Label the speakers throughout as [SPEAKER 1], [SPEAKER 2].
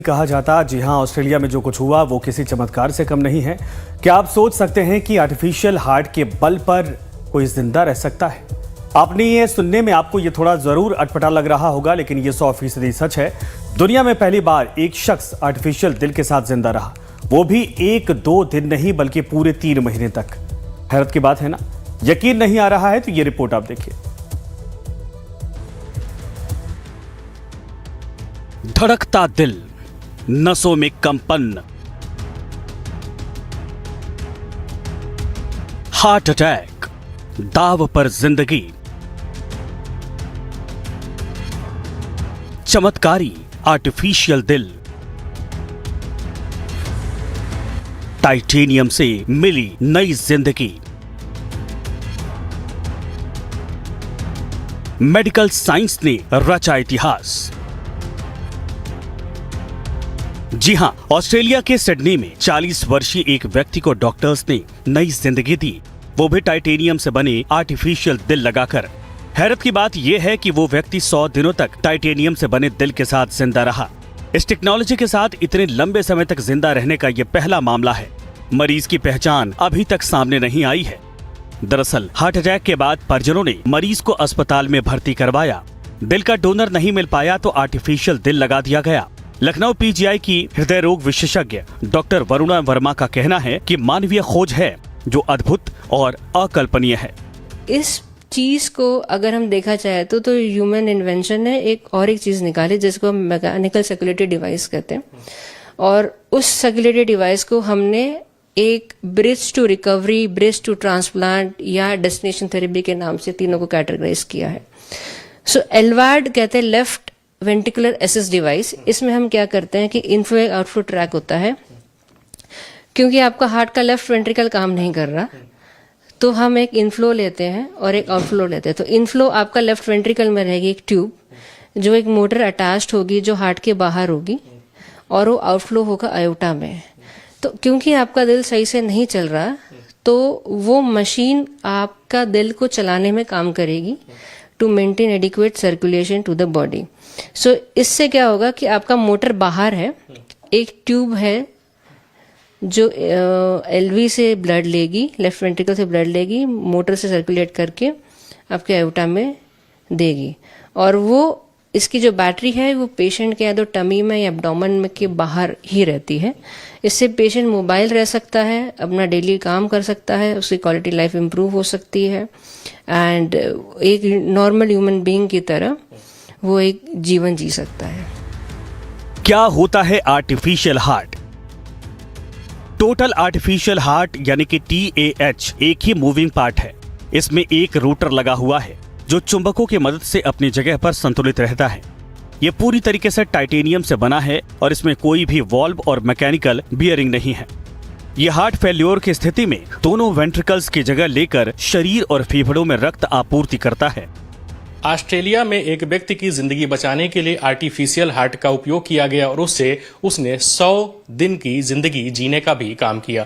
[SPEAKER 1] कहा जाता। जी हां, ऑस्ट्रेलिया में जो कुछ हुआ वो किसी चमत्कार से कम नहीं है। क्या आप सोच सकते हैं कि आर्टिफिशियल हार्ट के बल पर कोई जिंदा रह सकता है? आपने ये सुनने में आपको ये थोड़ा जरूर अटपटा लग रहा होगा, लेकिन ये 100% सच है। दुनिया में पहली बार एक शख्स आर्टिफिशियल दिल के साथ जिंदा रहा, वो भी 1-2 दिन नहीं बल्कि पूरे 3 महीने तक। हैरत की बात है ना? यकीन नहीं आ रहा है तो ये रिपोर्ट आप देखिए।
[SPEAKER 2] धड़कता दिल, नसों में कंपन, हार्ट अटैक, दाव पर जिंदगी। चमत्कारी आर्टिफिशियल दिल, टाइटेनियम से मिली नई जिंदगी। मेडिकल साइंस ने रचा इतिहास। जी हां, ऑस्ट्रेलिया के सिडनी में 40 वर्षीय एक व्यक्ति को डॉक्टर्स ने नई जिंदगी दी, वो भी टाइटेनियम से बने आर्टिफिशियल दिल लगाकर। हैरत की बात यह है कि वो व्यक्ति 100 दिनों तक टाइटेनियम से बने दिल के साथ जिंदा रहा। इस टेक्नोलॉजी के साथ इतने लंबे समय तक जिंदा रहने का यह पहला मामला है। मरीज की पहचान अभी तक सामने नहीं आई है। दरअसल हार्ट अटैक के बाद परिजनों ने मरीज को अस्पताल में भर्ती करवाया। दिल का डोनर नहीं मिल पाया तो आर्टिफिशियल दिल लगा दिया गया। लखनऊ पीजीआई की हृदय रोग विशेषज्ञ डॉक्टर वरुणा वर्मा का कहना है कि मानवीय खोज है जो अद्भुत और अकल्पनीय है।
[SPEAKER 3] इस चीज को अगर हम देखा चाहे तो ह्यूमन इन्वेंशन ने एक चीज निकाली जिसको हम मैकेनिकल सर्कुलेटरी डिवाइस कहते हैं, और उस सर्कुलेटरी डिवाइस को हमने एक bridge to recovery, bridge to transplant या डेस्टिनेशन थेरेपी के नाम से तीनों को कैटेगराइज किया है। सो एलवाड कहते हैं लेफ्ट वेंट्रिकुलर असिस्ट डिवाइस। इसमें हम क्या करते हैं कि इनफ्लो आउटफ्लो ट्रैक होता है। क्योंकि आपका हार्ट का लेफ्ट वेंट्रिकल काम नहीं कर रहा, तो हम एक इनफ्लो लेते हैं और एक आउटफ्लो लेते हैं। तो इनफ्लो आपका लेफ्ट वेंट्रिकल में रहेगी एक ट्यूब, जो एक मोटर अटैच्ड होगी जो हार्ट के बाहर होगी, और वो आउटफ्लो होगा आयोटा में। तो क्योंकि आपका दिल सही से नहीं चल रहा, तो वो मशीन आपका दिल को चलाने में काम करेगी to maintain adequate circulation to the body. So इससे क्या होगा कि आपका मोटर बाहर है, एक ट्यूब है जो एलवी से ब्लड लेगी, लेफ्ट वेंट्रिकल से ब्लड लेगी, मोटर से सर्कुलेट करके आपके आयोटा में देगी, और वो इसकी जो बैटरी है वो पेशेंट के या तो टमी में या एब्डोमेन में के बाहर ही रहती है। इससे पेशेंट मोबाइल रह सकता है, अपना डेली काम कर सकता है, उसकी क्वालिटी लाइफ इम्प्रूव हो सकती है, एंड एक नॉर्मल ह्यूमन बीइंग की तरह वो एक जीवन जी सकता है।
[SPEAKER 2] क्या होता है artificial heart? Total artificial heart यानी कि TAH एक ही मूविंग पार्ट है। इसमें एक रोटर लगा हुआ है जो चुंबकों की मदद से अपनी जगह पर संतुलित रहता है। यह पूरी तरीके से टाइटेनियम से बना है और इसमें कोई भी वॉल्व और मैकेनिकल बियरिंग नहीं है। यह हार्ट फेल्योर की स्थिति में दोनों वेंट्रिकल्स की जगह लेकर शरीर और फेफड़ों में रक्त आपूर्ति करता है।
[SPEAKER 4] ऑस्ट्रेलिया में एक व्यक्ति की जिंदगी बचाने के लिए आर्टिफिशियल हार्ट का उपयोग किया गया और उसने 100 दिन की जिंदगी जीने का भी काम किया।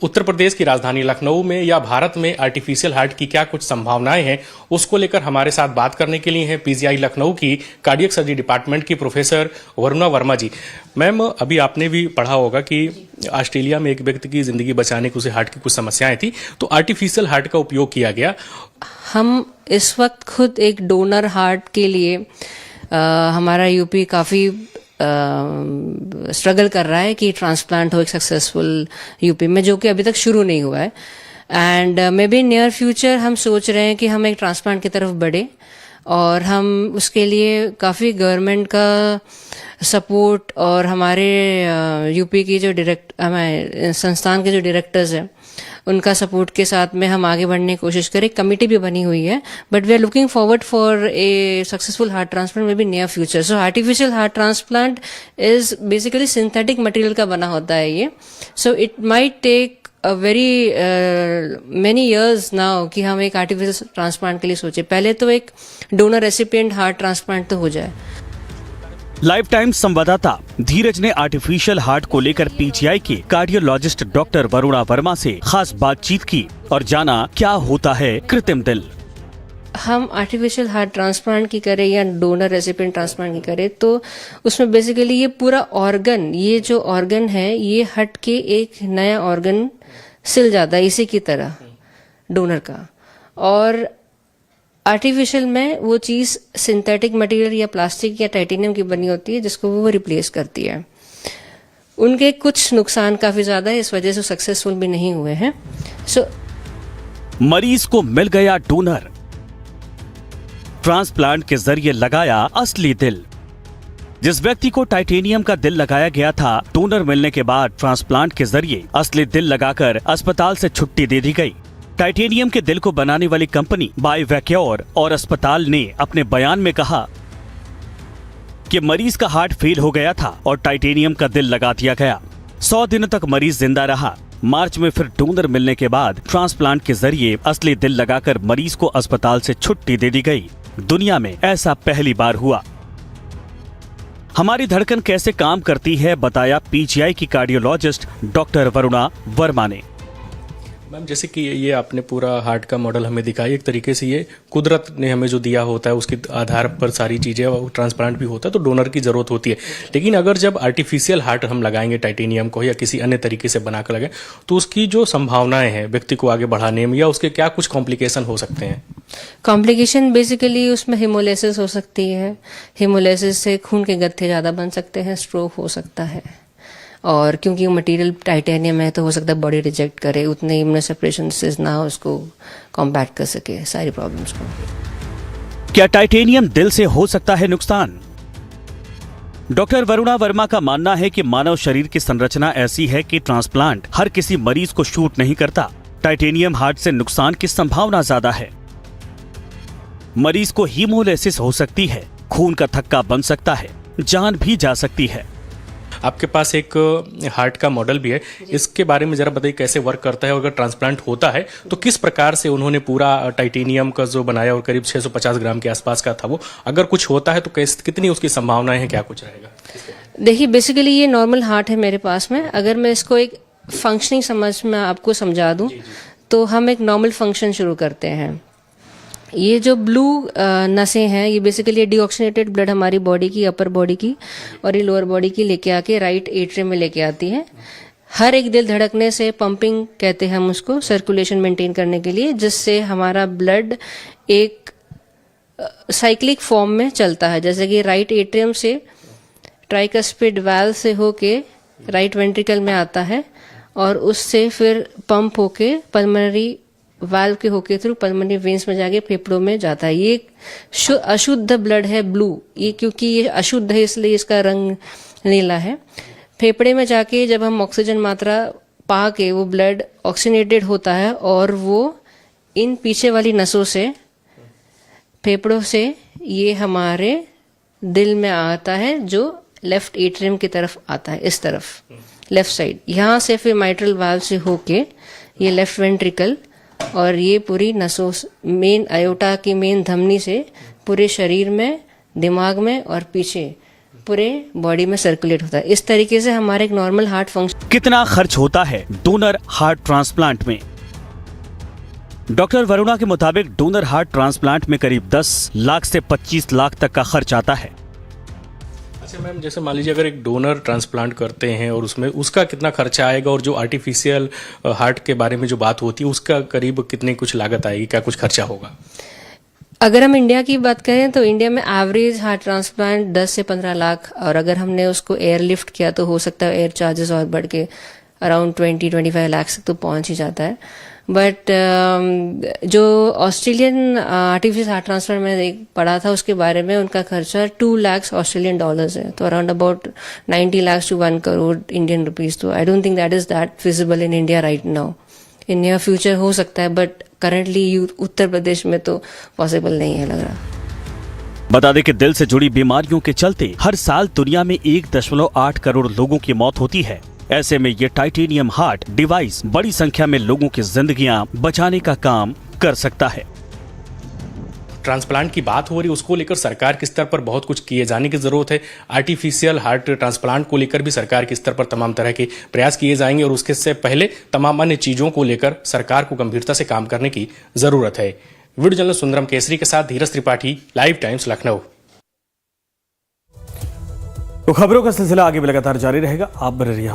[SPEAKER 4] उत्तर प्रदेश की राजधानी लखनऊ में या भारत में आर्टिफिशियल हार्ट की क्या कुछ संभावनाएं हैं, उसको लेकर हमारे साथ बात करने के लिए हैं पीजीआई लखनऊ की कार्डियक सर्जरी डिपार्टमेंट की प्रोफेसर वरुणा वर्मा जी। मैम, अभी आपने भी पढ़ा होगा कि ऑस्ट्रेलिया में एक व्यक्ति की जिंदगी बचाने के उसे हार्ट की कुछ समस्याएं थी, तो आर्टिफिशियल हार्ट का उपयोग किया गया।
[SPEAKER 3] हम इस वक्त खुद एक डोनर हार्ट के लिए हमारा यूपी काफ़ी स्ट्रगल कर रहा है कि ट्रांसप्लांट हो एक सक्सेसफुल यूपी में, जो कि अभी तक शुरू नहीं हुआ है। And may be near future हम सोच रहे हैं कि हम एक ट्रांसप्लांट की तरफ बढ़े, और हम उसके लिए काफ़ी गवर्नमेंट का सपोर्ट और हमारे यूपी की जो हमारे संस्थान के जो डायरेक्टर्स हैं उनका सपोर्ट के साथ में हम आगे बढ़ने की कोशिश करें। कमिटी भी बनी हुई है, but we are looking forward for a successful heart transplant में भी near future. So artificial heart transplant is basically synthetic material का बना होता है ये। So it might take a very many years now कि हम एक आर्टिफिशियल ट्रांसप्लांट के लिए सोचे। पहले तो एक डोनर रेसिपिएंट हार्ट ट्रांसप्लांट तो हो जाए।
[SPEAKER 2] लाइफ टाइम संवाददाता धीरज ने आर्टिफिशियल हार्ट को लेकर पीजीआई के कार्डियोलॉजिस्ट डॉक्टर वरुणा वर्मा से खास बातचीत की और जाना क्या होता है कृत्रिम दिल।
[SPEAKER 3] हम आर्टिफिशियल हार्ट ट्रांसप्लांट की करें या डोनर रेसिपिएंट ट्रांसप्लांट की करें, तो उसमें बेसिकली ये पूरा ऑर्गन, ये जो ऑर्गन है ये हट के एक नया ऑर्गन सिल जाता है इसी की तरह डोनर का। और आर्टिफिशियल में वो चीज़ सिंथेटिक मटेरियल या प्लास्टिक या टाइटेनियम की बनी होती है जिसको वो रिप्लेस करती है। उनके कुछ नुकसान काफ़ी ज़्यादा है, इस वजह से सक्सेसफुल भी नहीं हुए हैं।
[SPEAKER 2] मरीज को मिल गया डोनर, ट्रांसप्लांट के जरिए लगाया असली दिल। जिस व्यक्ति को टाइटेनियम का दिल लगाया गया था, डोनर मिलने के बाद ट्रांसप्लांट के जरिए असली दिल लगाकर अस्पताल से छुट्टी दे दी गई। टाइटेनियम के दिल को बनाने वाली कंपनी बायोवैक्योर और अस्पताल ने अपने बयान में कहा कि मरीज का हार्ट फेल हो गया था और टाइटेनियम का दिल लगा दिया गया। 100 दिनों तक मरीज जिंदा रहा। मार्च में फिर डोनर मिलने के बाद ट्रांसप्लांट के जरिए असली दिल लगाकर मरीज को अस्पताल से छुट्टी दे दी गई। दुनिया में ऐसा पहली बार हुआ। हमारी धड़कन कैसे काम करती है बताया पीजीआई की कार्डियोलॉजिस्ट डॉक्टर वरुणा वर्मा ने।
[SPEAKER 4] मैम, जैसे कि ये आपने पूरा हार्ट का मॉडल हमें दिखाई, एक तरीके से ये कुदरत ने हमें जो दिया होता है उसके आधार पर सारी चीज़ें, ट्रांसप्लांट भी होता है तो डोनर की ज़रूरत होती है। लेकिन अगर जब आर्टिफिशियल हार्ट हम लगाएंगे टाइटेनियम को या किसी अन्य तरीके से बनाकर लगाएं, तो उसकी जो संभावनाएं हैं व्यक्ति को आगे बढ़ाने में या उसके क्या कुछ कॉम्प्लिकेशन हो सकते हैं?
[SPEAKER 3] कॉम्प्लिकेशन बेसिकली उसमें हिमोलाइसिस हो सकती है। हिमोलाइसिस से खून के गत्थे ज़्यादा बन सकते हैं, स्ट्रोक हो सकता है। और क्योंकि मटेरियल टाइटेनियम है तो हो सकता है बॉडी रिजेक्ट करे, उतने इम्यूनोसप्रेशन से ना हो उसको कॉम्बैट कर सके सारी प्रॉब्लम्स को।
[SPEAKER 2] क्या टाइटेनियम दिल से हो सकता है नुकसान? डॉक्टर वरुणा वर्मा का मानना है कि मानव शरीर की संरचना ऐसी है कि ट्रांसप्लांट हर किसी मरीज को शूट नहीं करता। टाइटेनियम हार्ट से नुकसान की संभावना ज्यादा है। मरीज को हीमोलाइसिस हो सकती है, खून का थक्का बन सकता है, जान भी जा सकती है।
[SPEAKER 4] आपके पास एक हार्ट का मॉडल भी है, इसके बारे में जरा बताइए कैसे वर्क करता है। अगर ट्रांसप्लांट होता है तो किस प्रकार से उन्होंने पूरा टाइटेनियम का जो बनाया और करीब 650 ग्राम के आसपास का था वो, अगर कुछ होता है तो कितनी उसकी संभावनाएं हैं, क्या कुछ रहेगा?
[SPEAKER 3] देखिए, बेसिकली ये नॉर्मल हार्ट है मेरे पास में। अगर मैं इसको एक फंक्शनिंग समझ में आपको समझा दूं तो हम एक नॉर्मल फंक्शन शुरू करते हैं। ये जो ब्लू नसें हैं ये बेसिकली डीऑक्सीनेटेड ब्लड हमारी बॉडी की, अपर बॉडी की और ये लोअर बॉडी की लेके आके राइट एट्रियम में लेके आती है। हर एक दिल धड़कने से पंपिंग कहते हैं हम उसको, सर्कुलेशन मेंटेन करने के लिए, जिससे हमारा ब्लड एक साइक्लिक फॉर्म में चलता है। जैसे कि राइट एट्रियम से ट्राइकस्पिड वाल्व से होके राइट वेंट्रिकल में आता है और उससे फिर पंप होके पल्मोनरी वाल्व के होके थ्रू पल्मोनरी वेन्स में जाके फेफड़ों में जाता है। ये अशुद्ध ब्लड है ब्लू, ये क्योंकि ये अशुद्ध है इसलिए इसका रंग नीला है। फेफड़े में जाके जब हम ऑक्सीजन मात्रा पा के वो ब्लड ऑक्सीनेटेड होता है और वो इन पीछे वाली नसों से, फेफड़ों से ये हमारे दिल में आता है जो लेफ्ट एट्रियम की तरफ आता है, इस तरफ लेफ्ट साइड। यहाँ से फिर माइट्रल वाल्व से होके ये लेफ्ट वेंट्रिकल और ये पूरी नसों, मेन आयोटा की मेन धमनी से पूरे शरीर में, दिमाग में और पीछे पूरे बॉडी में सर्कुलेट होता है। इस तरीके से हमारे एक नॉर्मल हार्ट फंक्शन।
[SPEAKER 2] कितना खर्च होता है डोनर हार्ट ट्रांसप्लांट में? डॉक्टर वरुणा के मुताबिक डोनर हार्ट ट्रांसप्लांट में करीब 10 लाख से 25 लाख तक का खर्च आता है।
[SPEAKER 4] अच्छा मैम, जैसे मान लीजिए अगर एक डोनर ट्रांसप्लांट करते हैं और उसमें उसका कितना खर्चा आएगा, और जो आर्टिफिशियल हार्ट के बारे में जो बात होती है उसका करीब कितनी कुछ लागत आएगी, क्या कुछ खर्चा होगा?
[SPEAKER 3] अगर हम इंडिया की बात करें तो इंडिया में एवरेज हार्ट ट्रांसप्लांट 10 से 15 लाख, और अगर हमने उसको एयर लिफ्ट किया तो हो सकता है एयर चार्जेस और बढ़ के अराउंड 20-25 लाख तक तो पहुंच ही जाता है। बट जो ऑस्ट्रेलियन आर्टिफिशियल हार्ट ट्रांसप्लांट मैंने पढ़ा था उसके बारे में, उनका खर्चा 2 लाख ऑस्ट्रेलियन डॉलर्स है, तो around about 90 lakh to 1 crore Indian rupees. तो I don't think that is that feasible in India right now. In near future हो सकता है, बट करंटली उत्तर प्रदेश में तो पॉसिबल नहीं है लग रहा।
[SPEAKER 2] बता दें कि दिल से जुड़ी बीमारियों के चलते हर साल दुनिया में 1.8 करोड़ लोगों की मौत होती है। ऐसे में ये टाइटेनियम हार्ट डिवाइस बड़ी संख्या में लोगों की जिंदगियां बचाने का काम कर सकता है।
[SPEAKER 4] ट्रांसप्लांट की बात हो रही है, उसको लेकर सरकार के स्तर पर बहुत कुछ किए जाने की जरूरत है। आर्टिफिशियल हार्ट ट्रांसप्लांट को लेकर भी सरकार के स्तर पर तमाम तरह के प्रयास किए जाएंगे, और उसके से पहले तमाम अन्य चीजों को लेकर सरकार को गंभीरता से काम करने की जरूरत है। वीडियो जर्नलिस्ट सुंदरम केसरी के साथ धीरज त्रिपाठी, लाइव टाइम्स, लखनऊ।
[SPEAKER 1] तो खबरों का सिलसिला आगे भी लगातार जारी रहेगा, आप बने रहिए।